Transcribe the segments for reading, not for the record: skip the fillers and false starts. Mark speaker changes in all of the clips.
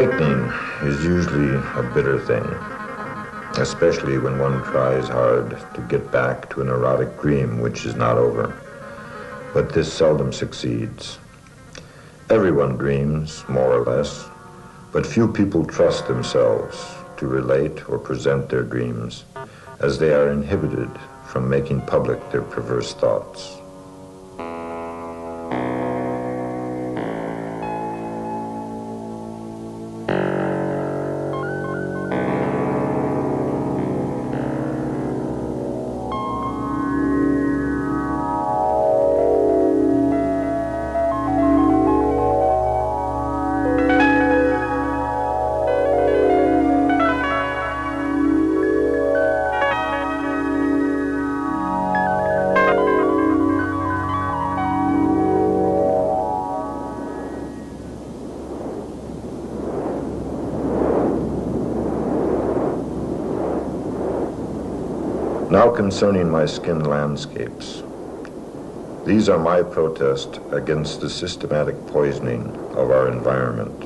Speaker 1: Awakening is usually a bitter thing, especially when one tries hard to get back to an erotic dream which is not over. But this seldom succeeds. Everyone dreams, more or less, but few people trust themselves to relate or present their dreams, as they are inhibited from making public their perverse thoughts. Now concerning my skin landscapes. These are my protest against the systematic poisoning of our environment.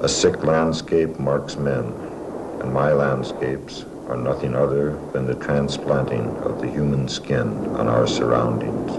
Speaker 1: A sick landscape marks men, and my landscapes are nothing other than the transplanting of the human skin on our surroundings.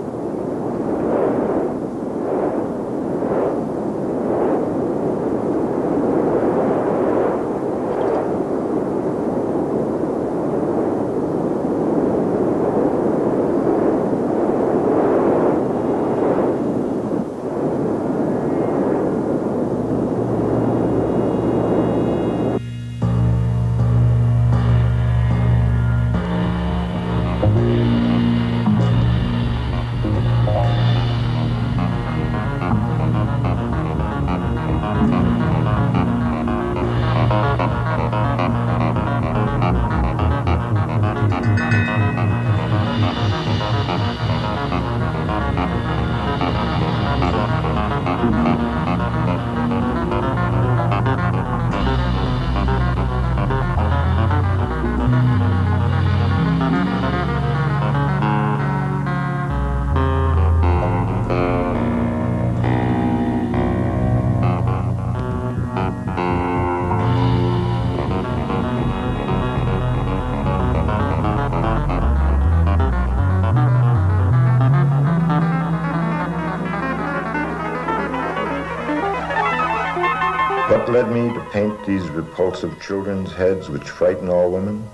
Speaker 1: What led me to paint these repulsive children's heads which frighten all women?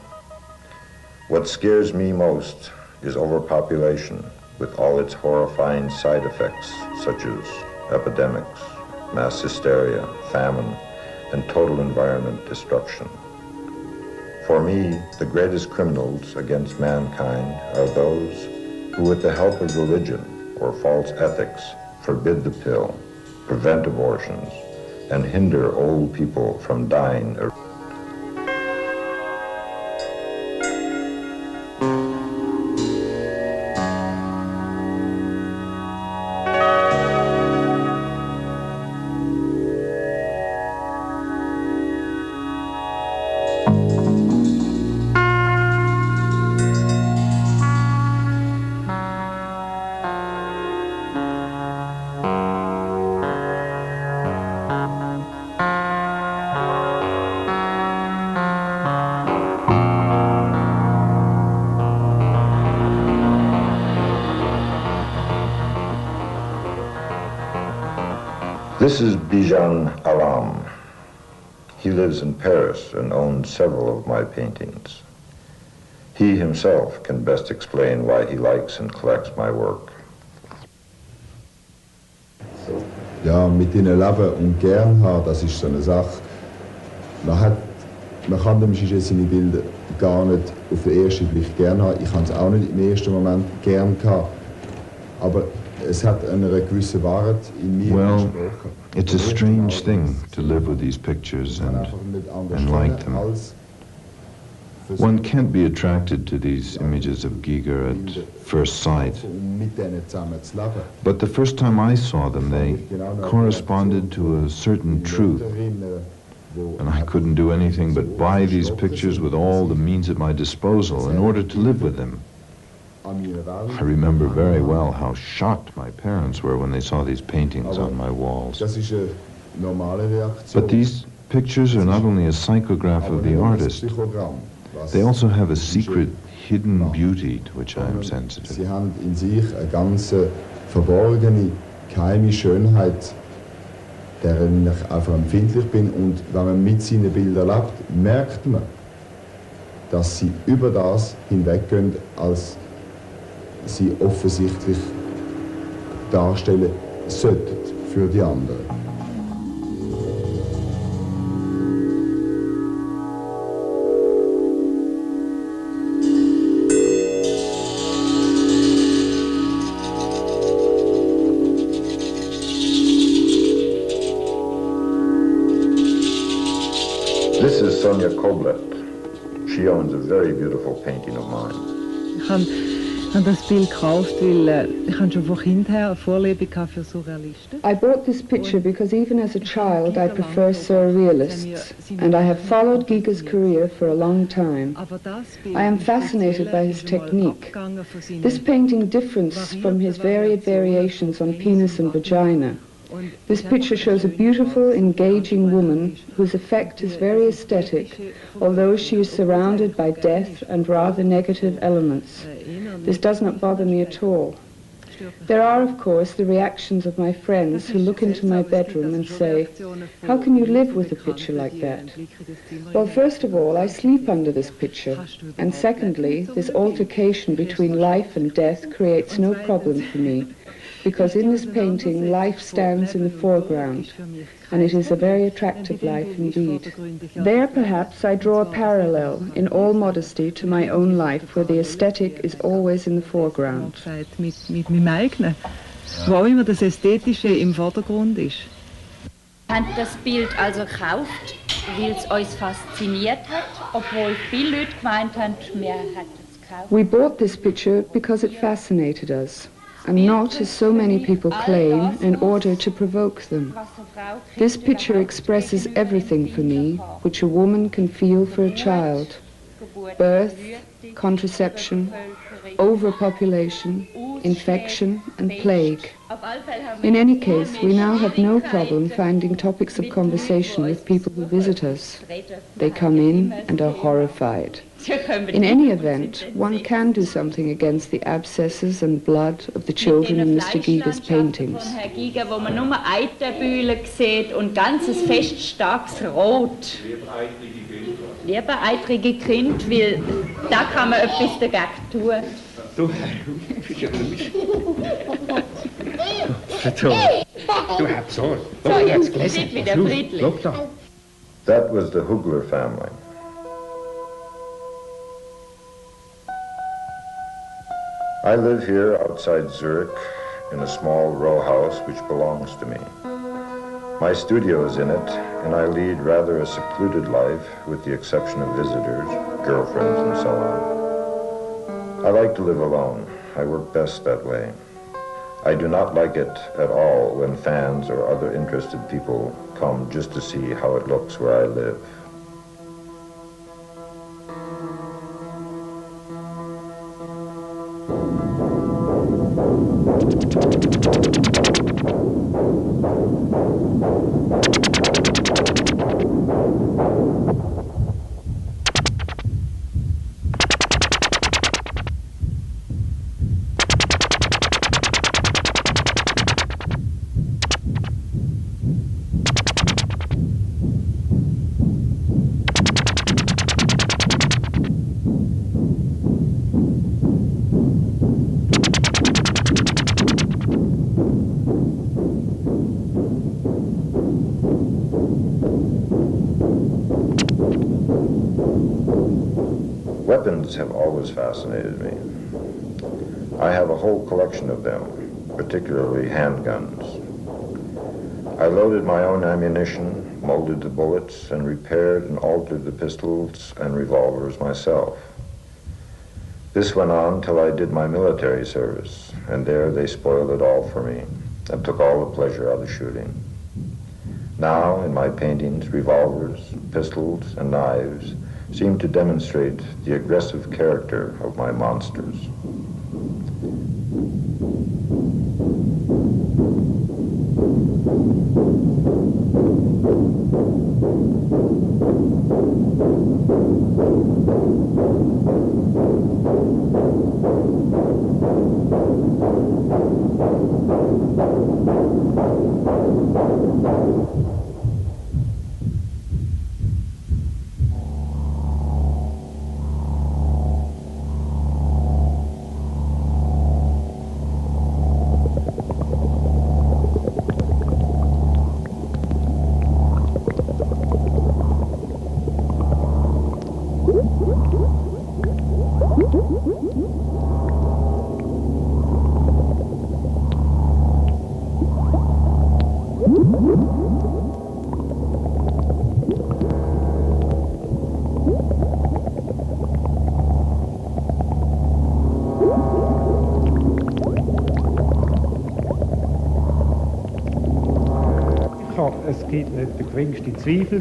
Speaker 1: What scares me most is overpopulation with all its horrifying side effects such as epidemics, mass hysteria, famine, and total environment destruction. For me, the greatest criminals against mankind are those who, with the help of religion or false ethics, forbid the pill, prevent abortions, and hinder old people from dying. This is Bijan Aram. He lives in Paris and owns several of my paintings. He himself can best explain why he likes and collects my work.
Speaker 2: Ja, mit ihnen leben und gern haben, das ist so eine Sache. Man kann dem Sujet seine Bilder gar nicht auf den ersten Blick gern haben. Ich habe es auch nicht im ersten Moment gern gehabt. Aber es hat eine gewisse Wahrheit in mir
Speaker 1: Well, it's a strange thing to live with these pictures and like them. One can't be attracted to these images of Giger at first sight. But the first time I saw them, they corresponded to a certain truth. And I couldn't do anything but buy these pictures with all the means at my disposal in order to live with them. I remember very well how shocked my parents were when they saw these paintings on my walls.
Speaker 2: normale Reaktion.
Speaker 3: But these pictures are not only a psychograph of the artist, they also have a secret, hidden beauty to which I am sensitive.
Speaker 2: Sie haben in sich eine ganz verborgene, geheime Schönheit, deren ich einfach empfindlich bin. Und wenn man mit seinen Bildern lebt, merkt man, dass sie über das hinweggehen, als sie offensichtlich darstellen sollten für die anderen.
Speaker 1: This is Sonia Koblet. She owns a very beautiful painting of mine.
Speaker 4: Ich habe das Bild gekauft, weil ich schon von Kind her eine Vorliebe für Surrealisten.
Speaker 5: I bought this picture because even as a child I prefer surrealists, and I have followed Giger's career for a long time. I am fascinated by his technique. This painting differs from his varied variations on penis and vagina. This picture shows a beautiful, engaging woman whose effect is very aesthetic, although she is surrounded by death and rather negative elements. This does not bother me at all. There are, of course, the reactions of my friends who look into my bedroom and say, "How can you live with a picture like that?" Well, first of all, I sleep under this picture, and secondly, this altercation between life and death creates no problem for me, because in this painting life stands in the foreground, and it is a very attractive life indeed. There perhaps I draw a parallel, in all modesty, to my own life, where the aesthetic is always in the foreground.
Speaker 4: Mit meinem eigenen, wo auch immer das Ästhetische im Vordergrund ist.
Speaker 6: Wir haben das Bild also gekauft, weil es uns fasziniert hat, obwohl viele Leute gemeint haben, wir hätten es gekauft.
Speaker 5: We bought this picture because it fascinated us, and not, as so many people claim, in order to provoke them. This picture expresses everything for me which a woman can feel for a child: birth, contraception, overpopulation, infection and plague. In any case, we now have no problem finding topics of conversation with people who visit us. They come in and are horrified. In any event, one can do something against the abscesses and blood of the children in Mr. Giger's paintings.
Speaker 6: Herr Giger, wo man nur Eiterbühlen sieht und ganzes fest starkes Rot. Lieber eitrige Kind, weil da kann man etwas dagegen tun.
Speaker 7: Du hast so.
Speaker 6: So, jetzt geht wieder friedlich.
Speaker 1: That was the Hugler family. I live here outside Zurich in a small row house which belongs to me. My studio is in it, and I lead rather a secluded life with the exception of visitors, girlfriends, and so on. I like to live alone. I work best that way. I do not like it at all when fans or other interested people come just to see how it looks where I live. Weapons have always fascinated me. I have a whole collection of them, particularly handguns. I loaded my own ammunition, molded the bullets, and repaired and altered the pistols and revolvers myself. This went on till I did my military service, and there they spoiled it all for me and took all the pleasure out of shooting. Now, in my paintings, revolvers, pistols, and knives seem to demonstrate the aggressive character of my monsters.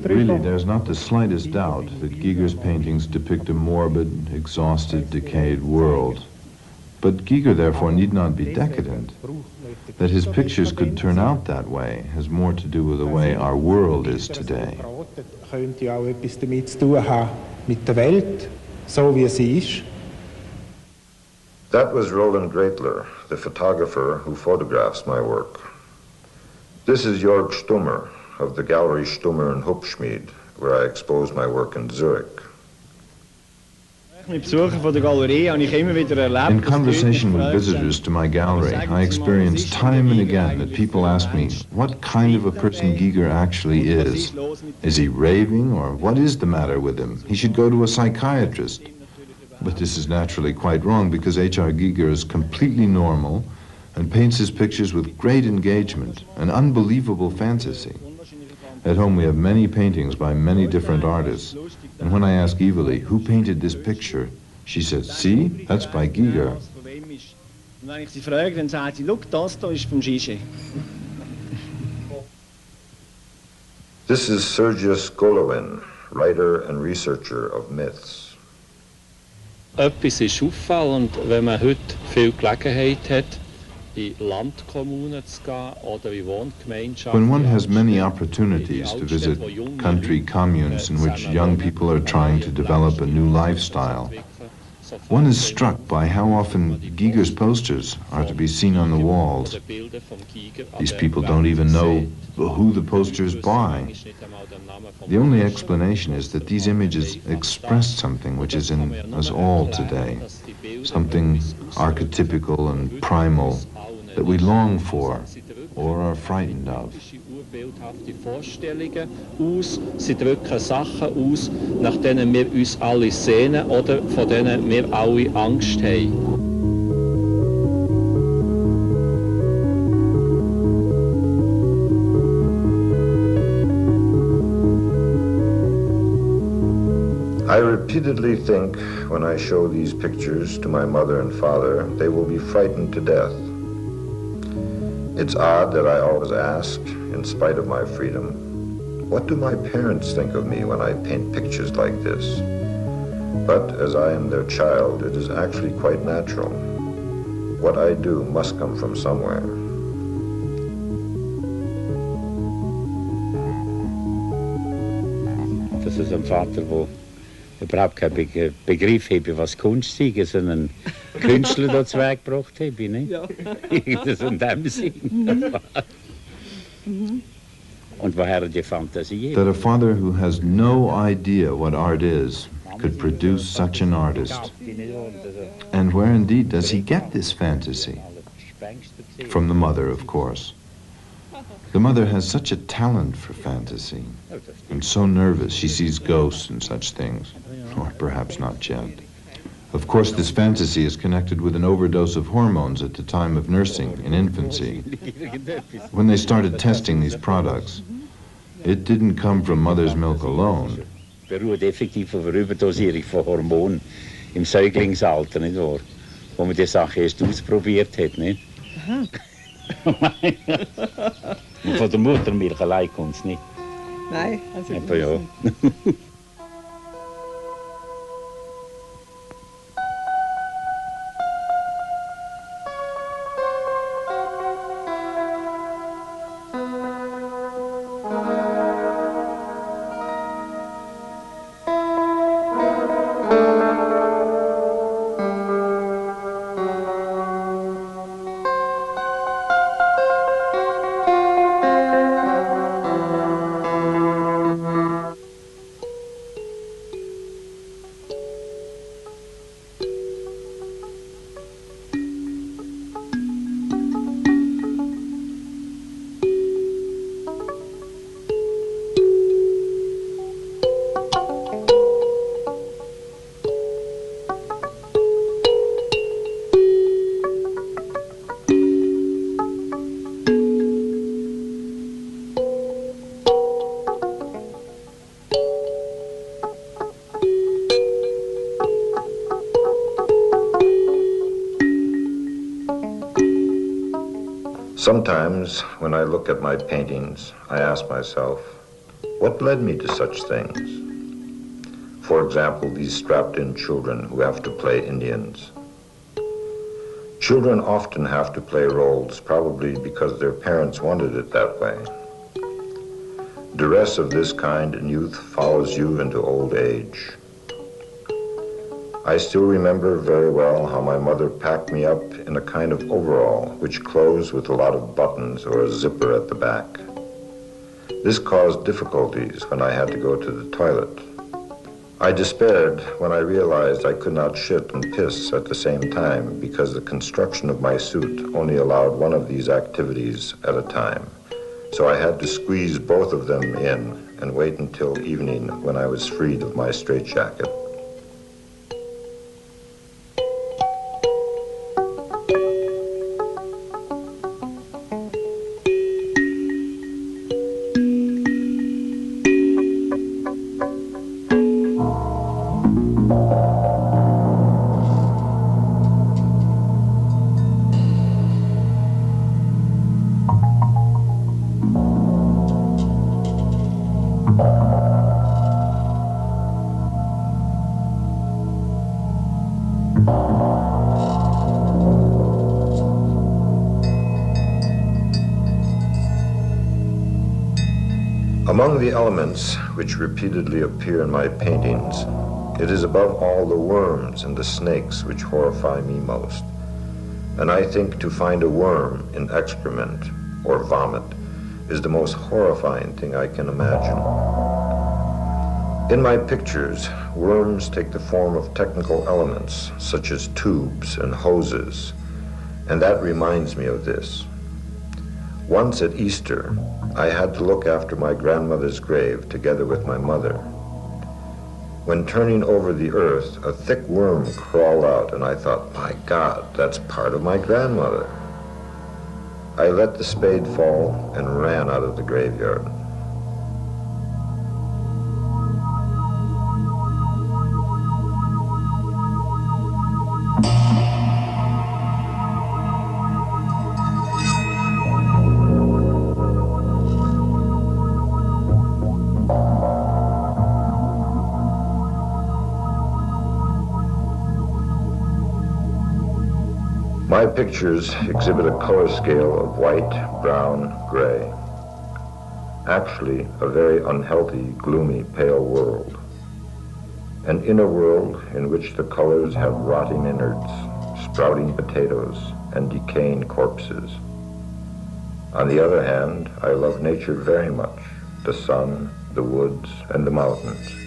Speaker 3: Really, there's not the slightest doubt that Giger's paintings depict a morbid, exhausted, decayed world. But Giger, therefore, need not be decadent. That his pictures could turn out that way has more to do with the way our world is today.
Speaker 1: That was Roland Greitler, the photographer who photographs my work. This is Jörg Stummer of the Gallery Stummer in Hupschmied, where I expose my work in Zurich.
Speaker 3: In conversation with visitors to my gallery, I experience time and again that people ask me what kind of a person Giger actually is. Is he raving, or what is the matter with him? He should go to a psychiatrist. But this is naturally quite wrong, because H.R. Giger is completely normal and paints his pictures with great engagement, an unbelievable fantasy. At home we have many paintings by many different artists, and when I ask Evely, who painted this picture, she says, see, that's by Giger.
Speaker 1: This is Sergius Golovin, writer and researcher of myths.
Speaker 8: Etwas ist auffallend, wenn man heute viel Gelegenheit hat,
Speaker 3: when one has many opportunities to visit country communes in which young people are trying to develop a new lifestyle, one is struck by how often Giger's posters are to be seen on the walls. These people don't even know who the poster is by. The only explanation is that these images express something which is in us all today, something archetypical and primal that we long for or are frightened of.
Speaker 8: Sie drücken Sachen aus, nach denen wir uns alle sehnen oder von denen wir alle Angst haben.
Speaker 1: I repeatedly think when I show these pictures to my mother and father, they will be frightened to death. It's odd that I always ask, in spite of my freedom, what do my parents think of me when I paint pictures like this? But as I am their child, it is actually quite natural. What I do must come from somewhere.
Speaker 9: Das ist ein Vater, der überhaupt keinen Begriff habe, was Kunst sei, sondern Künstler dazu weggebracht habe, nicht? Ja. Das in dem Sinn. Und woher die Fantasie?
Speaker 3: That a father who has no idea what art is could produce such an artist. And where indeed does he get this fantasy? From the mother, of course. The mother has such a talent for fantasy, and so nervous she sees ghosts and such things, or perhaps not yet. Of course, this fantasy is connected with an overdose of hormones at the time of nursing in infancy. When they started testing these products, it didn't come from mother's milk alone.
Speaker 9: Beruht effektiv auf einer Überdosierung von Hormonen im Säuglingsalter, nicht wahr? Wo man die Sache erst ausprobiert hat, nicht? Und von der Muttermilch allein kommt es nicht.
Speaker 4: Nein, also
Speaker 9: aber ja.
Speaker 1: Sometimes, when I look at my paintings, I ask myself, what led me to such things? For example, these strapped-in children who have to play Indians. Children often have to play roles, probably because their parents wanted it that way. Duress of this kind in youth follows you into old age. I still remember very well how my mother packed me up in a kind of overall, which closed with a lot of buttons or a zipper at the back. This caused difficulties when I had to go to the toilet. I despaired when I realized I could not shit and piss at the same time because the construction of my suit only allowed one of these activities at a time. So I had to squeeze both of them in and wait until evening when I was freed of my straitjacket. Among the elements which repeatedly appear in my paintings, it is above all the worms and the snakes which horrify me most. And I think to find a worm in excrement or vomit is the most horrifying thing I can imagine. In my pictures, worms take the form of technical elements such as tubes and hoses, and that reminds me of this. Once at Easter, I had to look after my grandmother's grave together with my mother. When turning over the earth, a thick worm crawled out, and I thought, my God, that's part of my grandmother. I let the spade fall and ran out of the graveyard. My pictures exhibit a color scale of white, brown, gray. Actually, a very unhealthy, gloomy, pale world. An inner world in which the colors have rotting innards, sprouting potatoes, and decaying corpses. On the other hand, I love nature very much, the sun, the woods, and the mountains.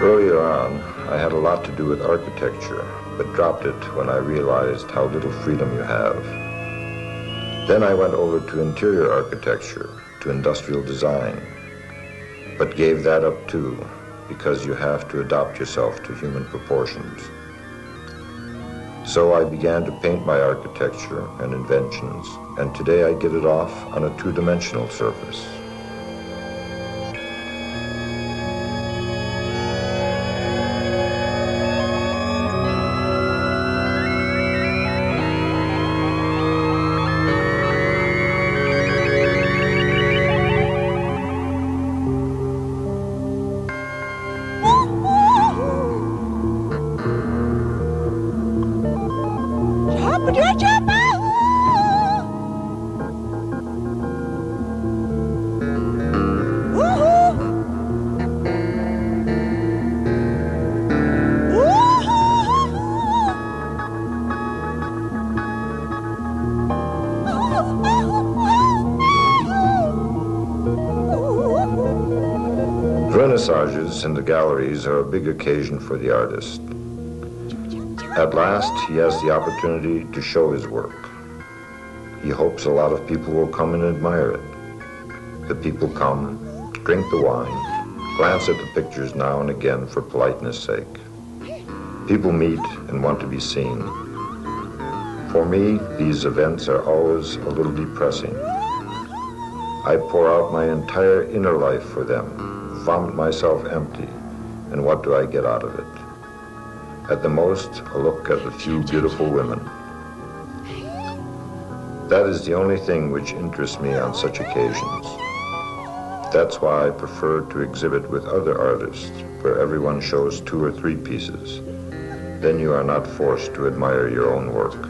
Speaker 1: Earlier on, I had a lot to do with architecture, but dropped it when I realized how little freedom you have. Then I went over to interior architecture, to industrial design, but gave that up too, because you have to adapt yourself to human proportions. So I began to paint my architecture and inventions, and today I get it off on a two-dimensional surface. vernissages in the galleries are a big occasion for the artist. At last, he has the opportunity to show his work. He hopes a lot of people will come and admire it. The people come, drink the wine, glance at the pictures now and again for politeness' sake. People meet and want to be seen. For me, these events are always a little depressing. I pour out my entire inner life for them, vomit myself empty, and what do I get out of it? At the most, a look at a few beautiful women. That is the only thing which interests me on such occasions. That's why I prefer to exhibit with other artists, where everyone shows 2 or 3 pieces. Then you are not forced to admire your own work.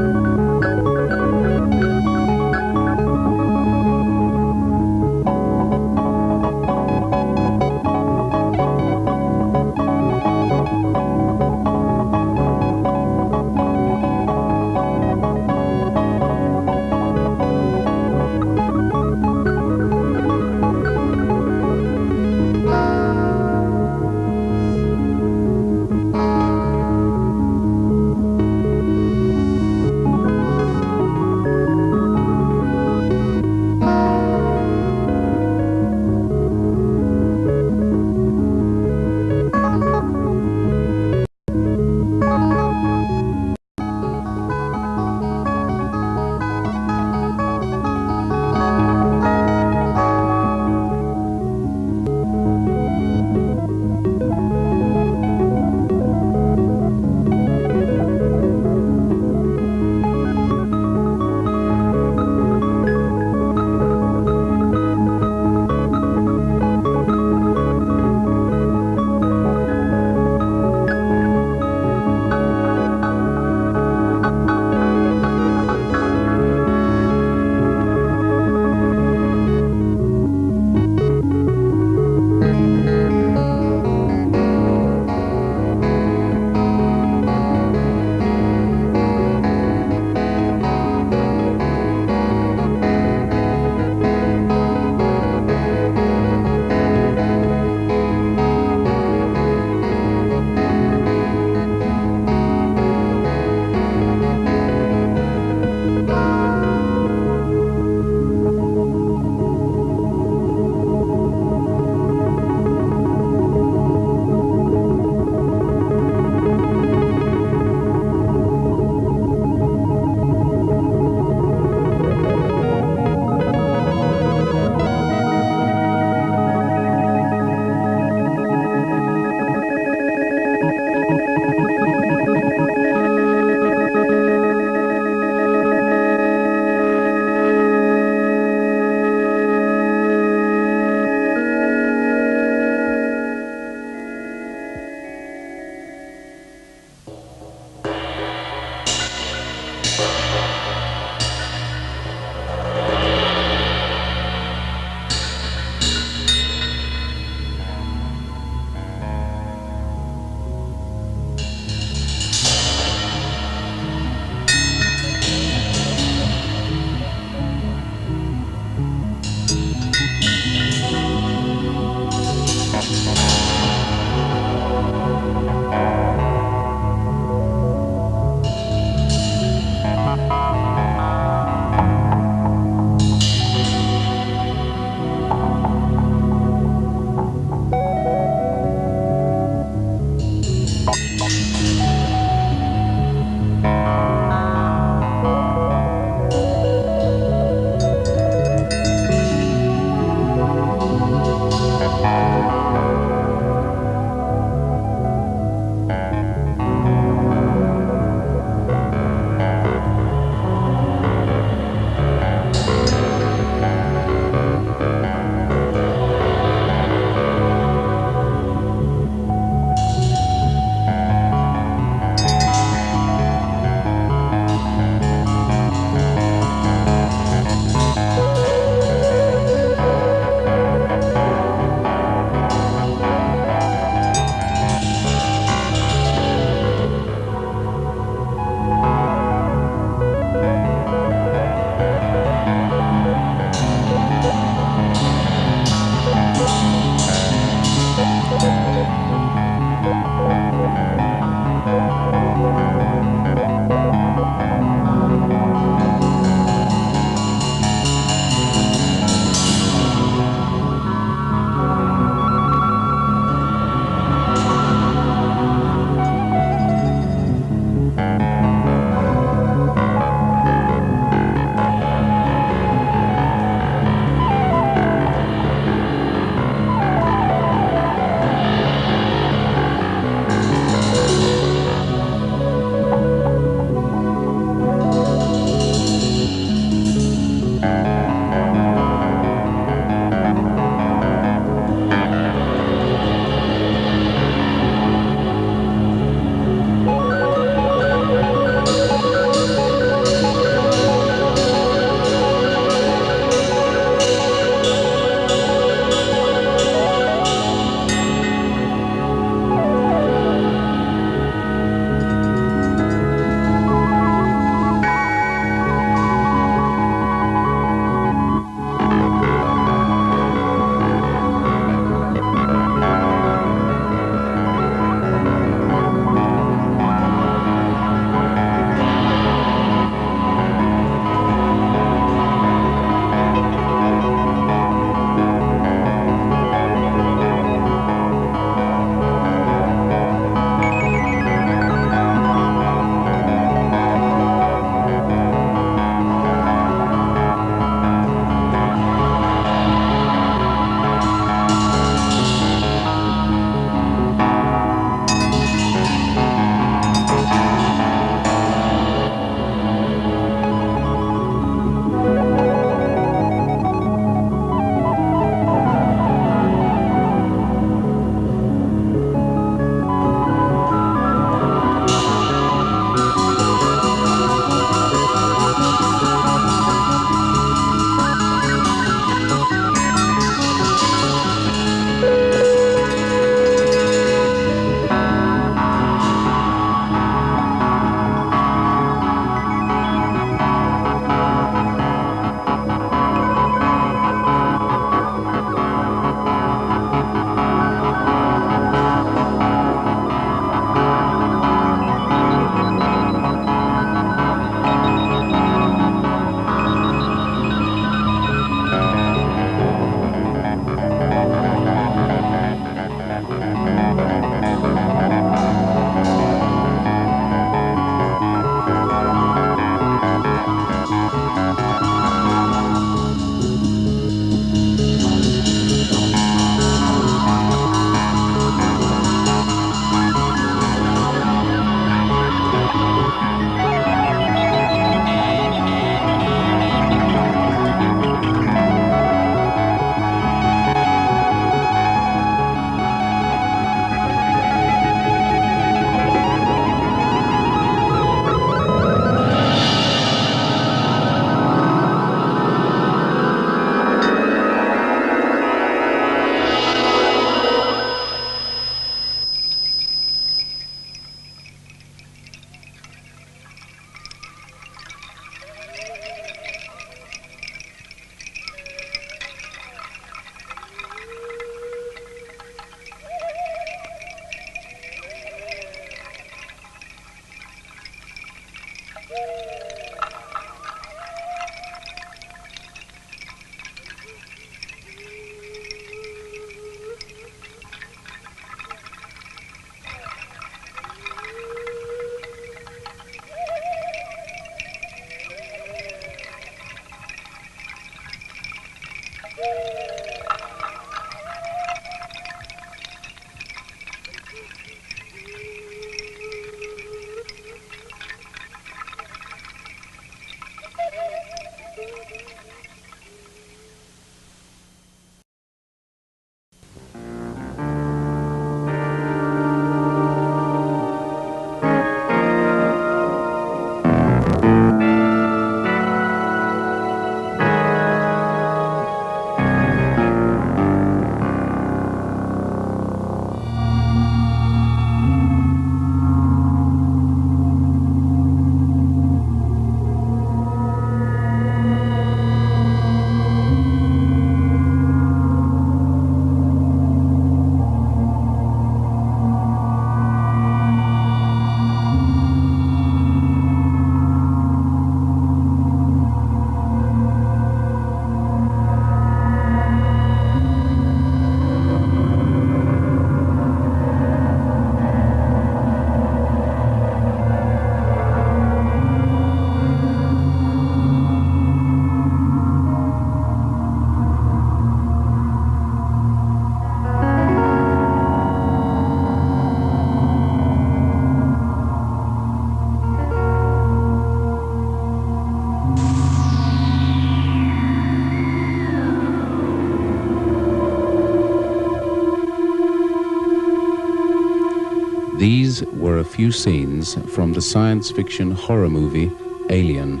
Speaker 10: These were a few scenes from the science fiction horror movie Alien,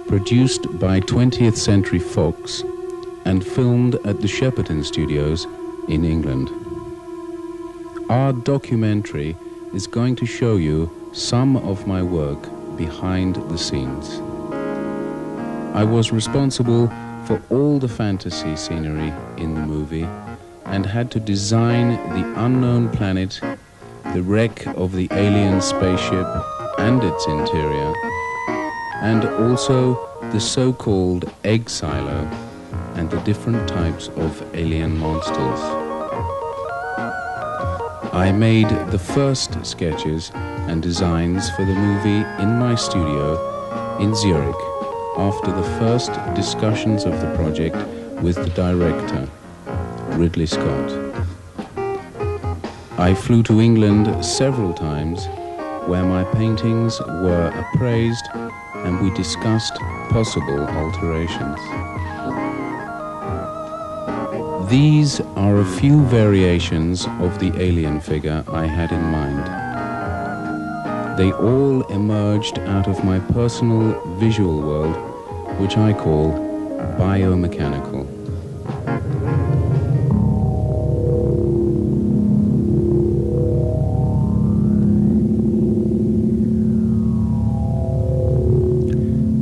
Speaker 10: produced by 20th Century Fox and filmed at the Shepperton Studios in England. Our documentary is going to show you some of my work behind the scenes. I was responsible for all the fantasy scenery in the movie and had to design the unknown planet, the wreck of the alien spaceship and its interior, and also the so-called egg silo and the different types of alien monsters. I made the first sketches and designs for the movie in my studio in Zurich after the first discussions of the project with the director, Ridley Scott. I flew to England several times where my paintings were appraised and we discussed possible alterations. These are a few variations of the alien figure I had in mind. They all emerged out of my personal visual world, which I call biomechanical.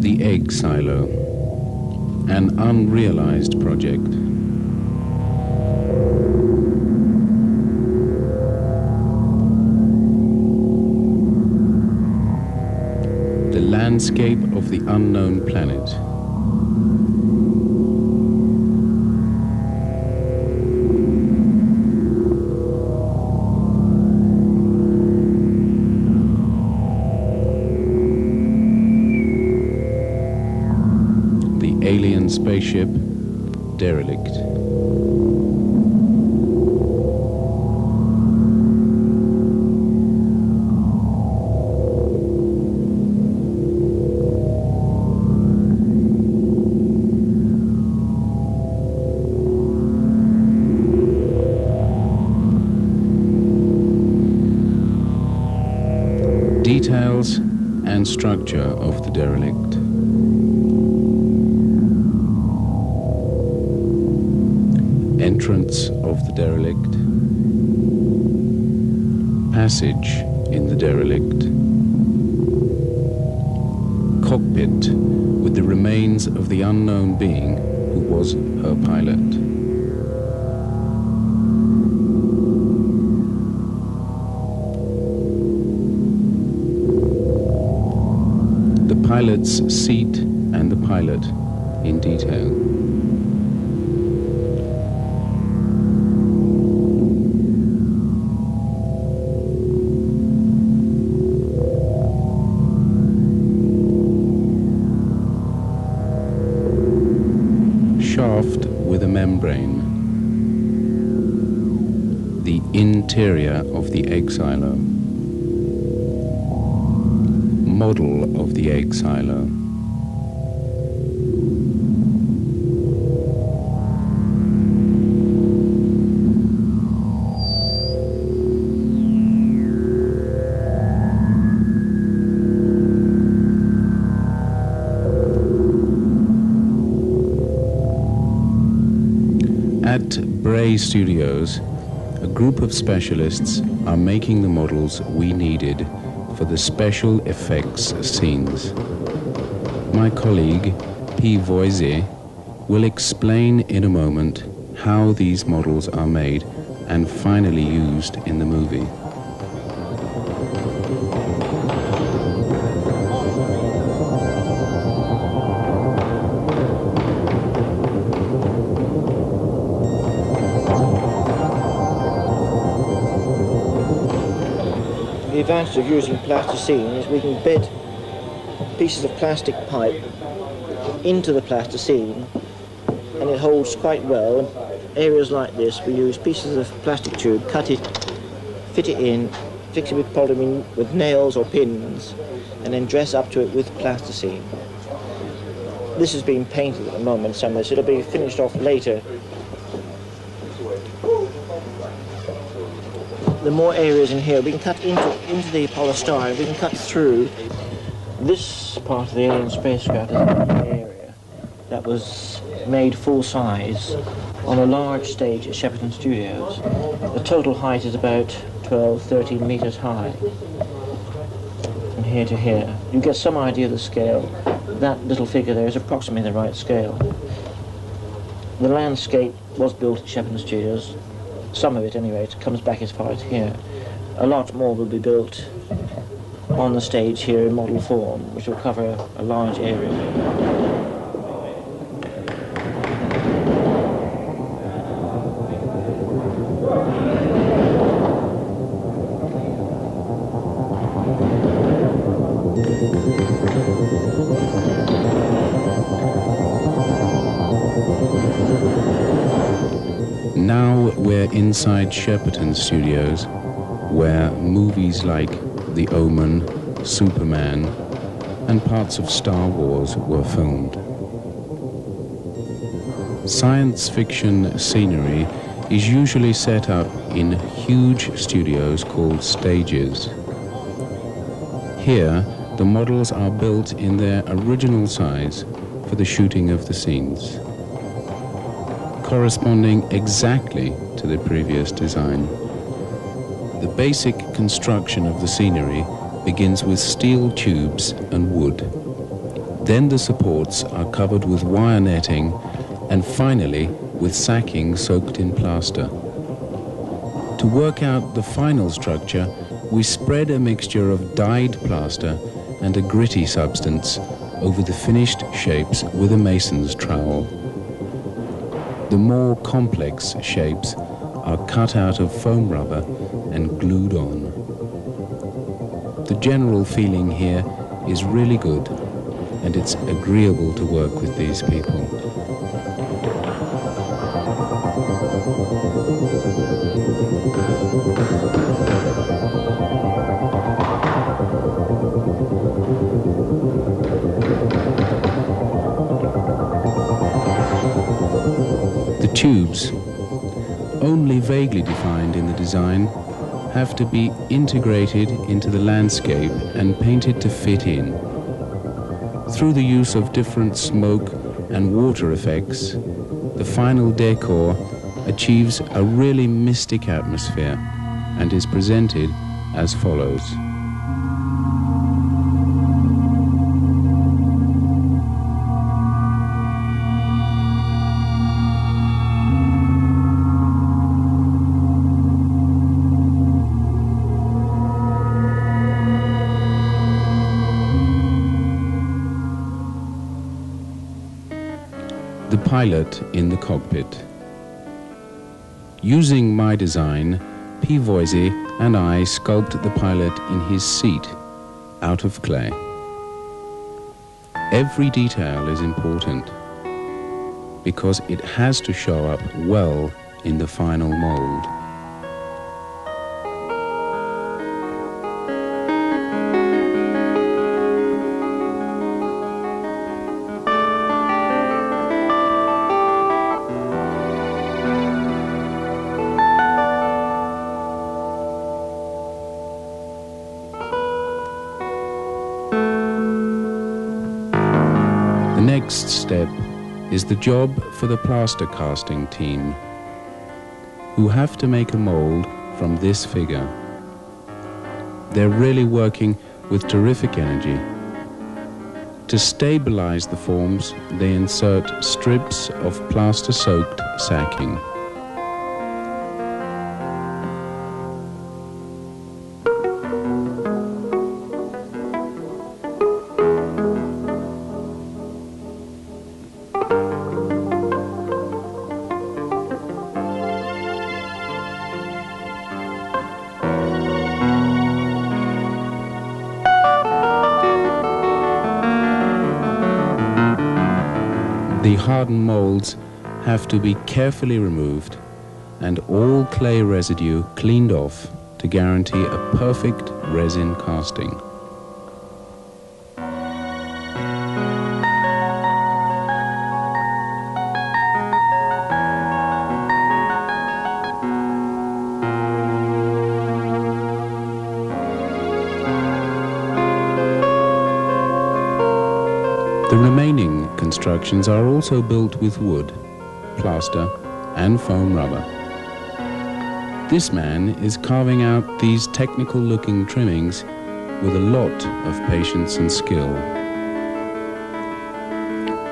Speaker 10: The egg silo, an unrealized project. The landscape of the unknown planet. The alien spaceship, derelict. Details and structure of the derelict. Entrance of the derelict. Passage in the derelict. Cockpit with the remains of the unknown being who was her pilot. Pilot's seat and the pilot in detail. Shaft with a membrane. The interior of the egg silo. Model of the egg silo. At Bray Studios, a group of specialists are making the models we needed for the special effects scenes. My colleague, P. Voise, will explain in a moment how these models are made and finally used in the movie.
Speaker 11: The advantage of using plasticine is we can bed pieces of plastic pipe into the plasticine and it holds quite well. Areas like this we use pieces of plastic tube, cut it, fit it in, fix it with polyamine with nails or pins and then dress up to it with plasticine. This is being painted at the moment somewhere, so it'll be finished off later. the more areas in here. We can cut into the polystyrene, we can cut through. This part of the alien spacecraft is an area that was made full size on a large stage at Shepperton Studios. The total height is about 12, 13 meters high from here to here. You get some idea of the scale. That little figure there is approximately the right scale. The landscape was built at Shepperton Studios. Some of it, anyway, it comes back as far as here. A lot more will be built on the stage here in model form, which will cover a large area.
Speaker 10: Now we're inside Shepperton Studios, where movies like The Omen, Superman, and parts of Star Wars were filmed. Science fiction scenery is usually set up in huge studios called stages. Here, the models are built in their original size for the shooting of the scenes, corresponding exactly to the previous design. The basic construction of the scenery begins with steel tubes and wood. Then the supports are covered with wire netting and finally with sacking soaked in plaster. To work out the final structure, we spread a mixture of dyed plaster and a gritty substance over the finished shapes with a mason's trowel. The more complex shapes are cut out of foam rubber and glued on. The general feeling here is really good, and it's agreeable to work with these people. The tubes, only vaguely defined in the design, have to be integrated into the landscape and painted to fit in. Through the use of different smoke and water effects, the final decor achieves a really mystic atmosphere and is presented as follows. The pilot in the cockpit. Using my design, P. Voisey and I sculpt the pilot in his seat, out of clay. Every detail is important, because it has to show up well in the final mold. The next step is the job for the plaster casting team, who have to make a mold from this figure. They're really working with terrific energy. To stabilize the forms, they insert strips of plaster-soaked sacking. The hardened molds have to be carefully removed and all clay residue cleaned off to guarantee a perfect resin casting. The remaining constructions are also built with wood, plaster and foam rubber. This man is carving out these technical-looking trimmings with a lot of patience and skill.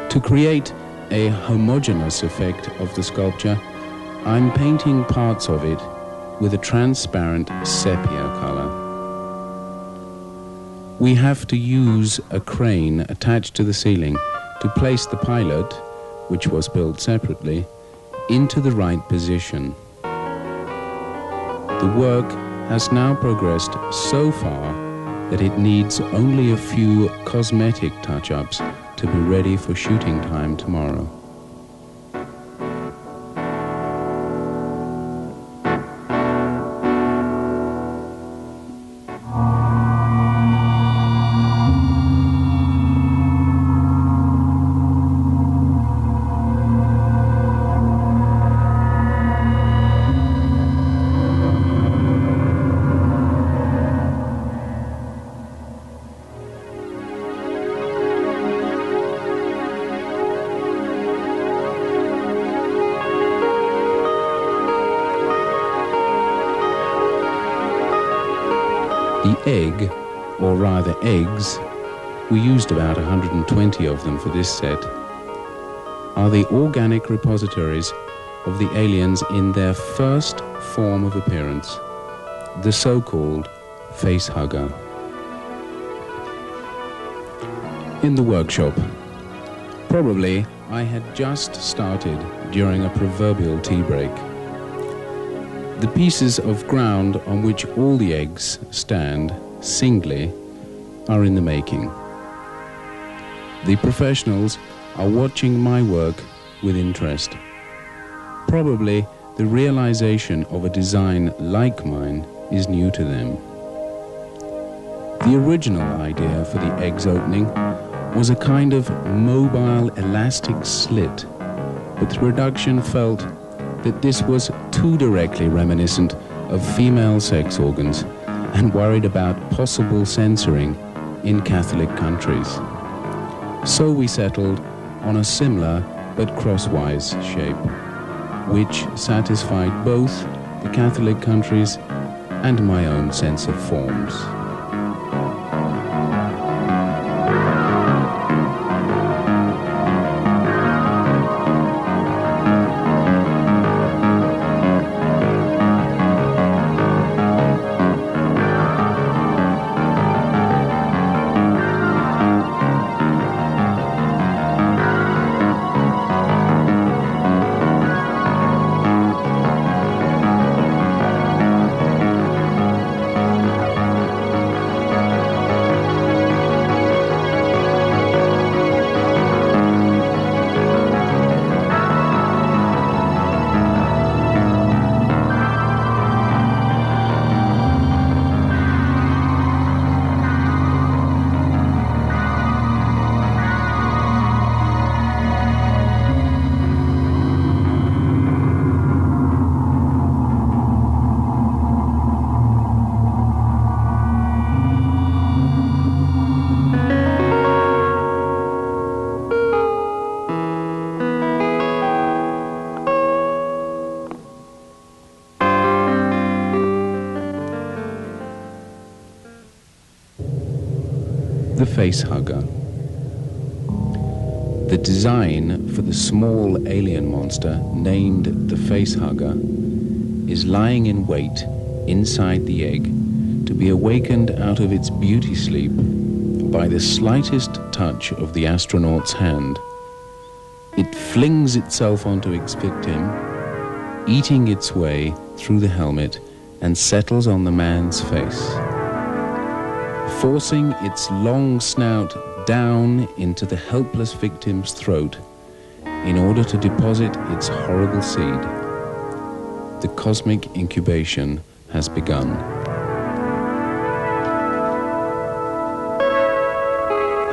Speaker 10: To create a homogeneous effect of the sculpture, I'm painting parts of it with a transparent sepia color. We have to use a crane attached to the ceiling to place the pilot, which was built separately, into the right position. The work has now progressed so far that it needs only a few cosmetic touch-ups to be ready for shooting time tomorrow. The egg, or rather eggs, we used about 120 of them for this set, are the organic repositories of the aliens in their first form of appearance, the so-called facehugger. In the workshop, probably I had just started during a proverbial tea break. The pieces of ground on which all the eggs stand singly are in the making. The professionals are watching my work with interest. Probably the realization of a design like mine is new to them. The original idea for the egg's opening was a kind of mobile elastic slit, but the production felt that this was too directly reminiscent of female sex organs and worried about possible censoring in Catholic countries. So we settled on a similar but crosswise shape, which satisfied both the Catholic countries and my own sense of forms. The facehugger. The design for the small alien monster named the facehugger is lying in wait inside the egg to be awakened out of its beauty sleep by the slightest touch of the astronaut's hand. It flings itself onto its victim, eating its way through the helmet, and settles on the man's face, forcing its long snout down into the helpless victim's throat in order to deposit its horrible seed. The cosmic incubation has begun.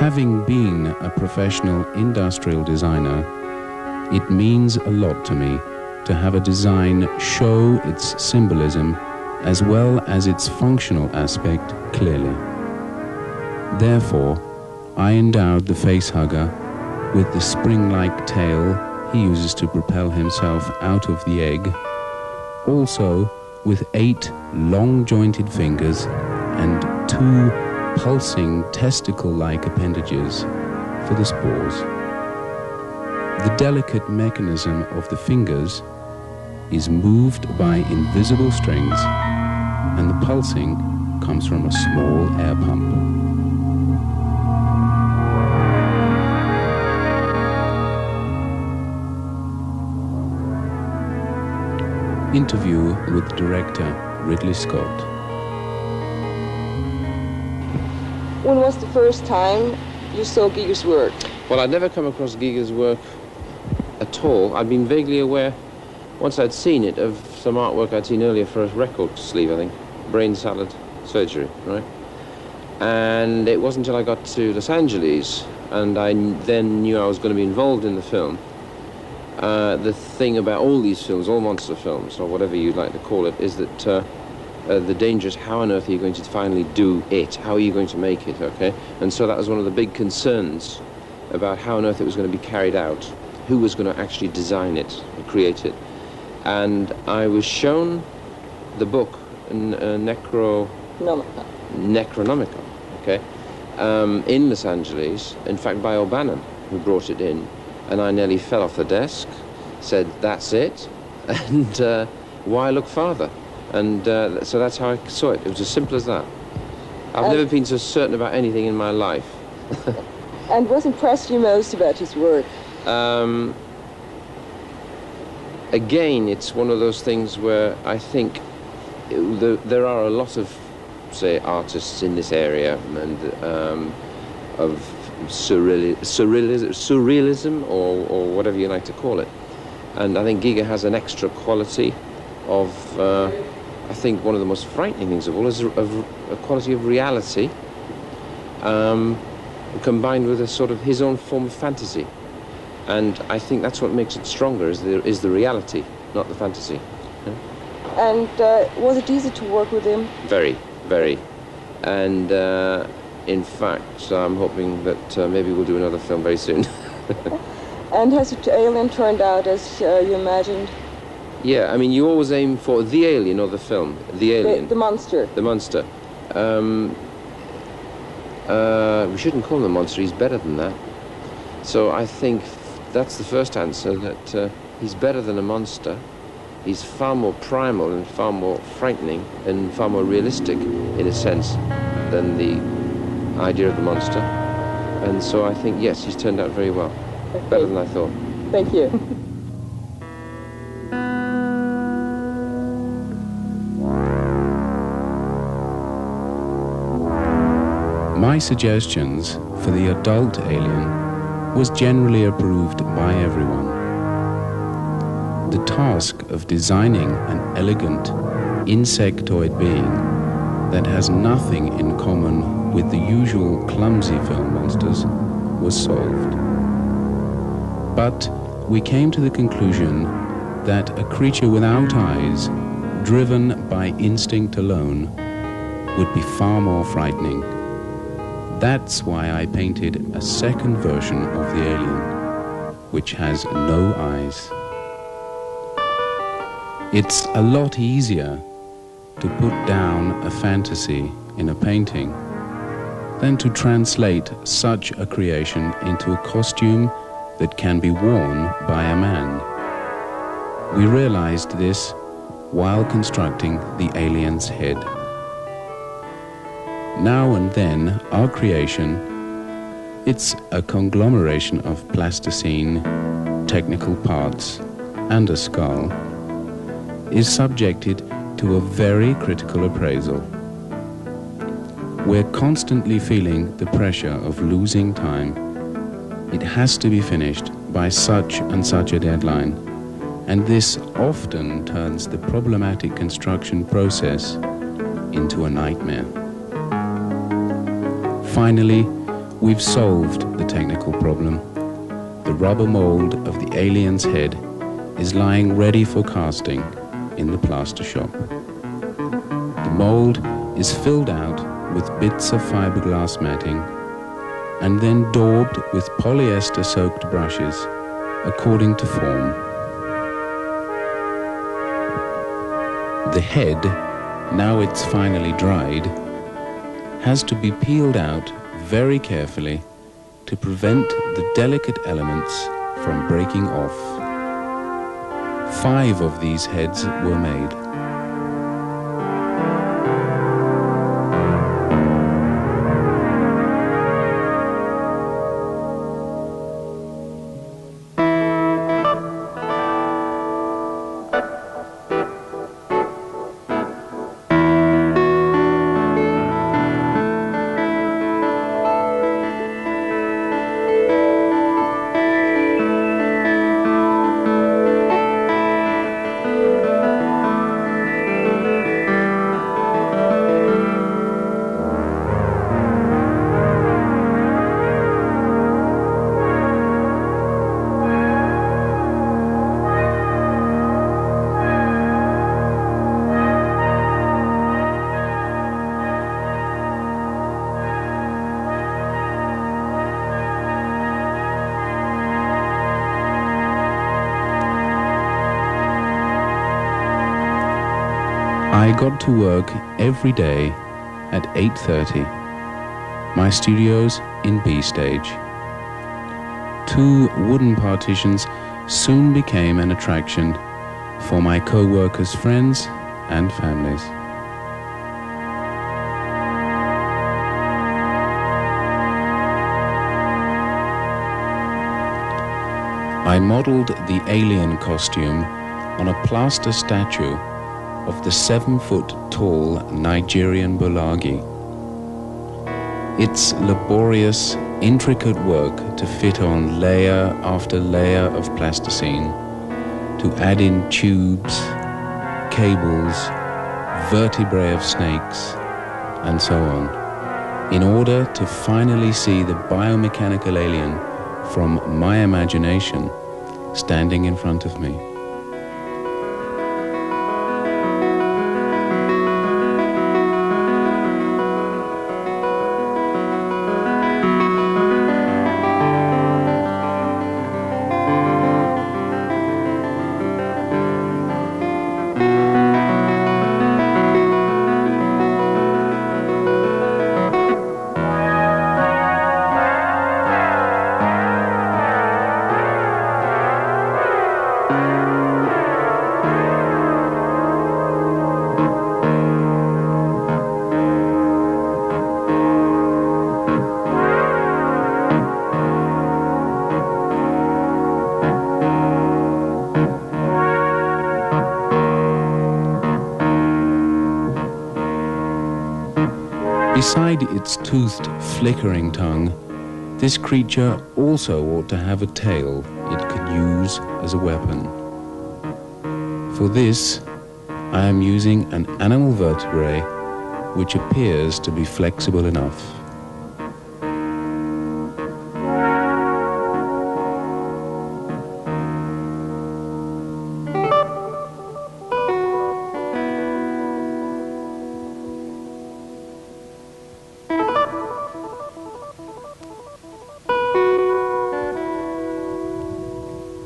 Speaker 10: Having been a professional industrial designer, it means a lot to me to have a design show its symbolism as well as its functional aspect clearly. Therefore, I endowed the facehugger with the spring-like tail he uses to propel himself out of the egg, also with 8 long-jointed fingers and 2 pulsing testicle-like appendages for the spores. The delicate mechanism of the fingers is moved by invisible strings, and the pulsing comes from a small air pump. Interview with director Ridley Scott.
Speaker 12: When was the first time you saw Giger's work?
Speaker 13: Well, I'd never come across Giger's work at all. I'd been vaguely aware, once I'd seen it, of some artwork I'd seen earlier for a record sleeve, I think. Brain salad surgery, right? And it wasn't until I got to Los Angeles and I then knew I was going to be involved in the film. The thing about all these films, all monster films, or whatever you'd like to call it, is that the danger is how on earth are you going to finally do it? How are you going to make it, okay? And so that was one of the big concerns about how on earth it was going to be carried out, who was going to actually design it, create it. And I was shown the book, Necronomicon, okay, in Los Angeles, in fact by O'Bannon, who brought it in. And I nearly fell off the desk, said, that's it, and why look farther? And so that's how I saw it. It was as simple as that. I've never been so certain about anything in my life.
Speaker 12: And what impressed you most about his work?
Speaker 13: Again, it's one of those things where I think there are a lot of, say, artists in this area and of surrealism or whatever you like to call it. And I think Giger has an extra quality of, I think one of the most frightening things of all is a quality of reality combined with a sort of his own form of fantasy. And I think that's what makes it stronger, is the reality, not the fantasy. Yeah?
Speaker 12: And was it easy to work with him?
Speaker 13: Very, very. And in fact, I'm hoping that maybe we'll do another film very soon.
Speaker 12: And has Alien turned out as you imagined?
Speaker 13: Yeah, I mean, you always aim for the alien or the film. The alien.
Speaker 12: The monster.
Speaker 13: The monster. We shouldn't call him a monster, he's better than that. So I think that's the first answer, that he's better than a monster. He's far more primal and far more frightening and far more realistic, in a sense, than the idea of the monster. And so I think, yes, he's turned out very well. Okay. Better than I thought.
Speaker 12: Thank you.
Speaker 10: My suggestions for the adult alien was generally approved by everyone. The task of designing an elegant insectoid being that has nothing in common with the usual clumsy film monsters was solved. But we came to the conclusion that a creature without eyes, driven by instinct alone, would be far more frightening. That's why I painted a second version of the alien, which has no eyes. It's a lot easier to put down a fantasy in a painting than to translate such a creation into a costume that can be worn by a man. We realized this while constructing the alien's head. Now and then, our creation, it's a conglomeration of plasticine, technical parts, and a skull, is subjected to a very critical appraisal. We're constantly feeling the pressure of losing time. It has to be finished by such and such a deadline, and this often turns the problematic construction process into a nightmare. Finally, we've solved the technical problem. The rubber mold of the alien's head is lying ready for casting in the plaster shop. The mold is filled out with bits of fiberglass matting, and then daubed with polyester-soaked brushes according to form. The head, now it's finally dried, has to be peeled out very carefully to prevent the delicate elements from breaking off. 5 of these heads were made. I got to work every day at 8:30. My studio's in B stage. 2 wooden partitions soon became an attraction for my co-workers' friends and families. I modeled the alien costume on a plaster statue of the 7-foot-tall Nigerian Bulagi. It's laborious, intricate work to fit on layer after layer of plasticine, to add in tubes, cables, vertebrae of snakes, and so on, in order to finally see the biomechanical alien from my imagination standing in front of me. Beside its toothed, flickering tongue, this creature also ought to have a tail it could use as a weapon. For this, I am using an animal vertebrae which appears to be flexible enough.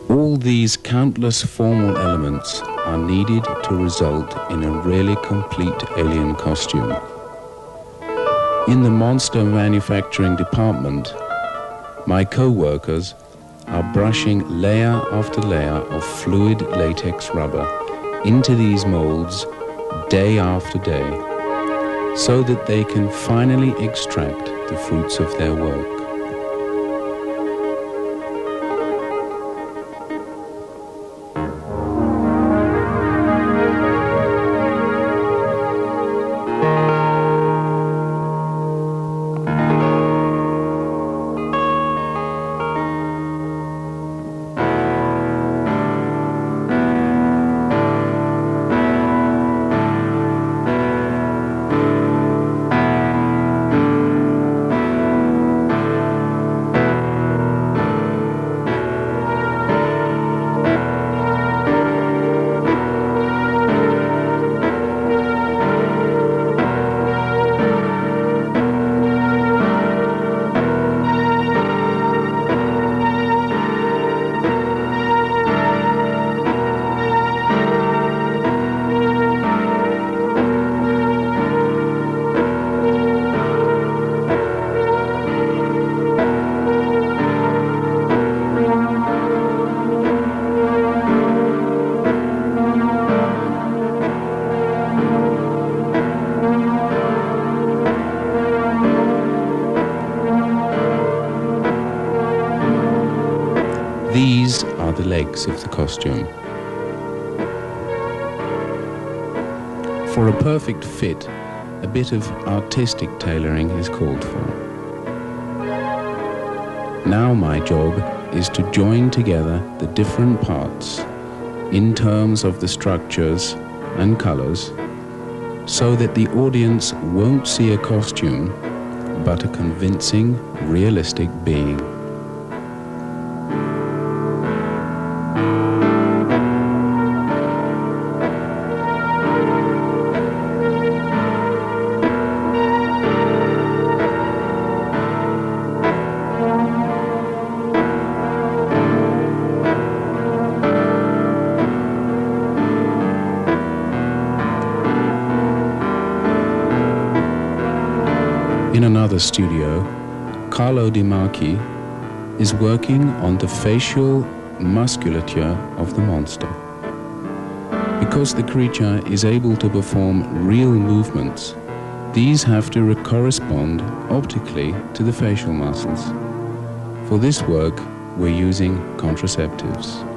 Speaker 10: All these countless formal elements are needed to result in a really complete alien costume. In the monster manufacturing department, my co-workers are brushing layer after layer of fluid latex rubber into these molds day after day, so that they can finally extract the fruits of their work. legs of the costume. For a perfect fit, a bit of artistic tailoring is called for. Now my job is to join together the different parts in terms of the structures and colors, so that the audience won't see a costume, but a convincing, realistic being. In another studio, Carlo Di Marchi is working on the facial musculature of the monster. Because the creature is able to perform real movements, these have to correspond optically to the facial muscles. For this work, we're using contraceptives.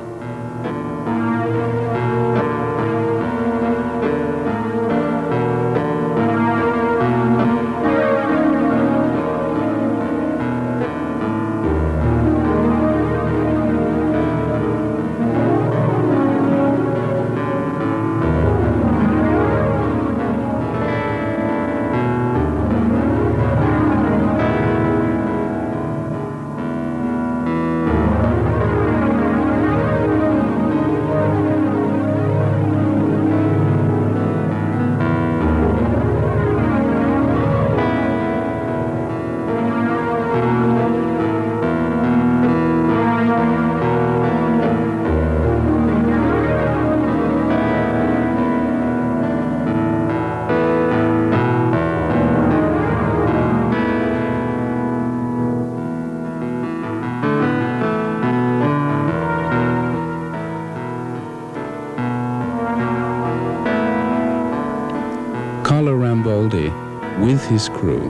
Speaker 10: With his crew.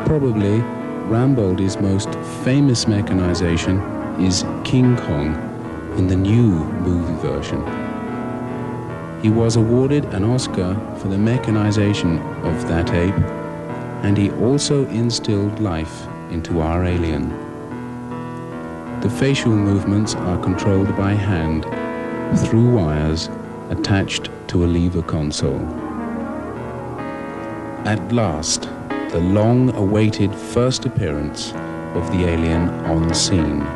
Speaker 10: Probably Rambaldi's most famous mechanization is King Kong in the new movie version. He was awarded an Oscar for the mechanization of that ape, and he also instilled life into our alien. The facial movements are controlled by hand through wires attached to a lever console. At last, the long-awaited first appearance of the alien on scene.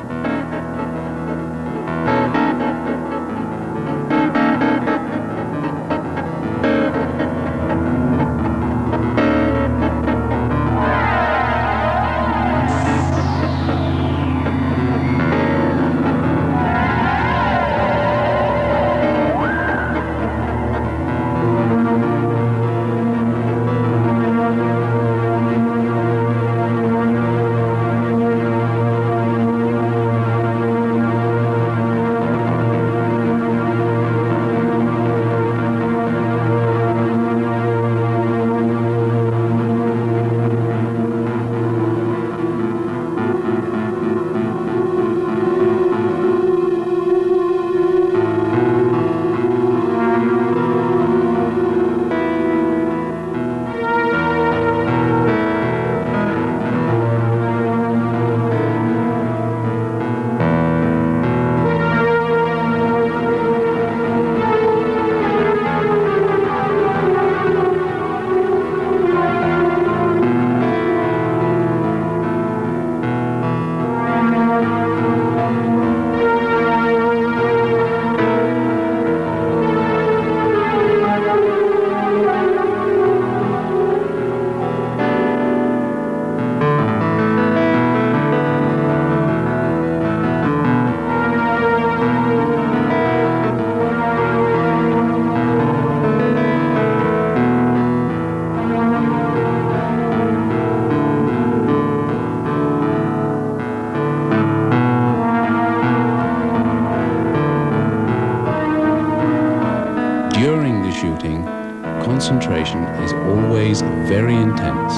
Speaker 10: Concentration is always very intense.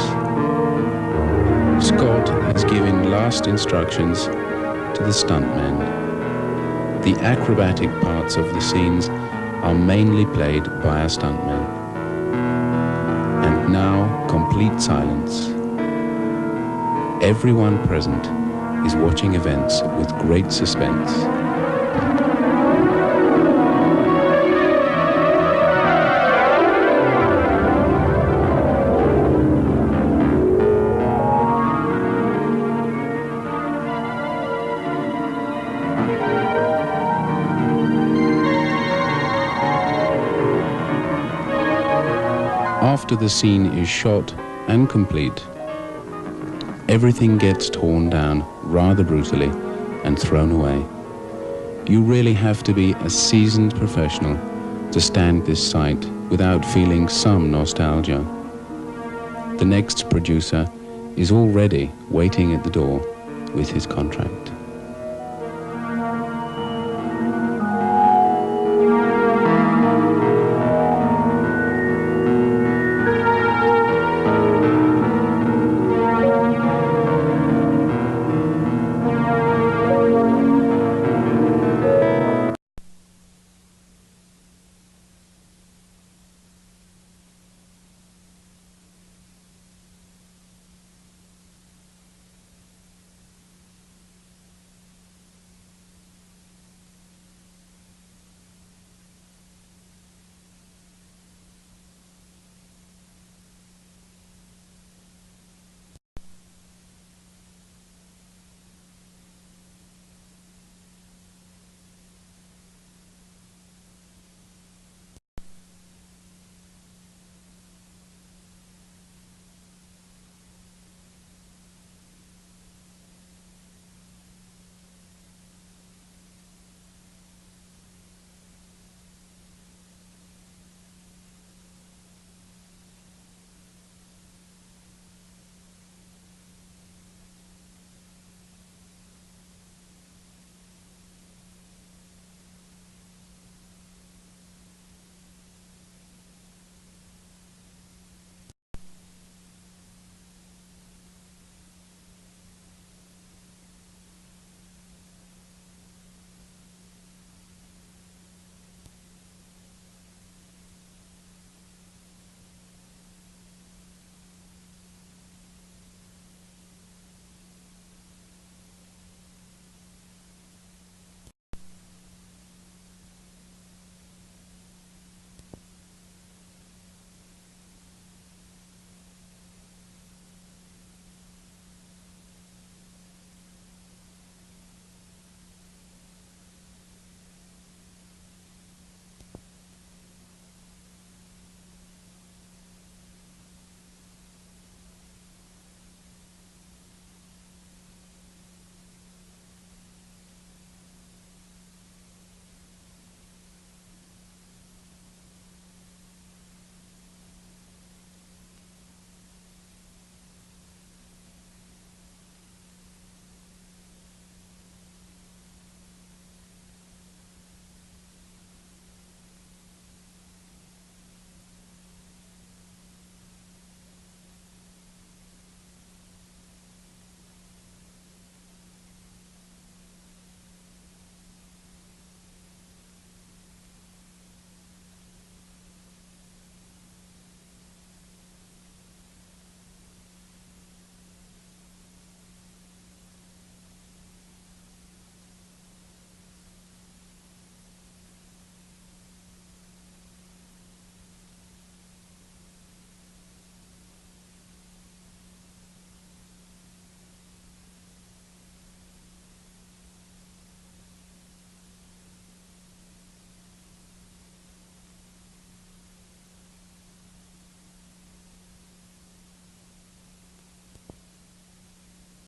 Speaker 10: Scott is giving last instructions to the stuntmen. The acrobatic parts of the scenes are mainly played by a stuntman. And now, complete silence. Everyone present is watching events with great suspense. After the scene is shot and complete, everything gets torn down rather brutally and thrown away. You really have to be a seasoned professional to stand this sight without feeling some nostalgia. The next producer is already waiting at the door with his contract.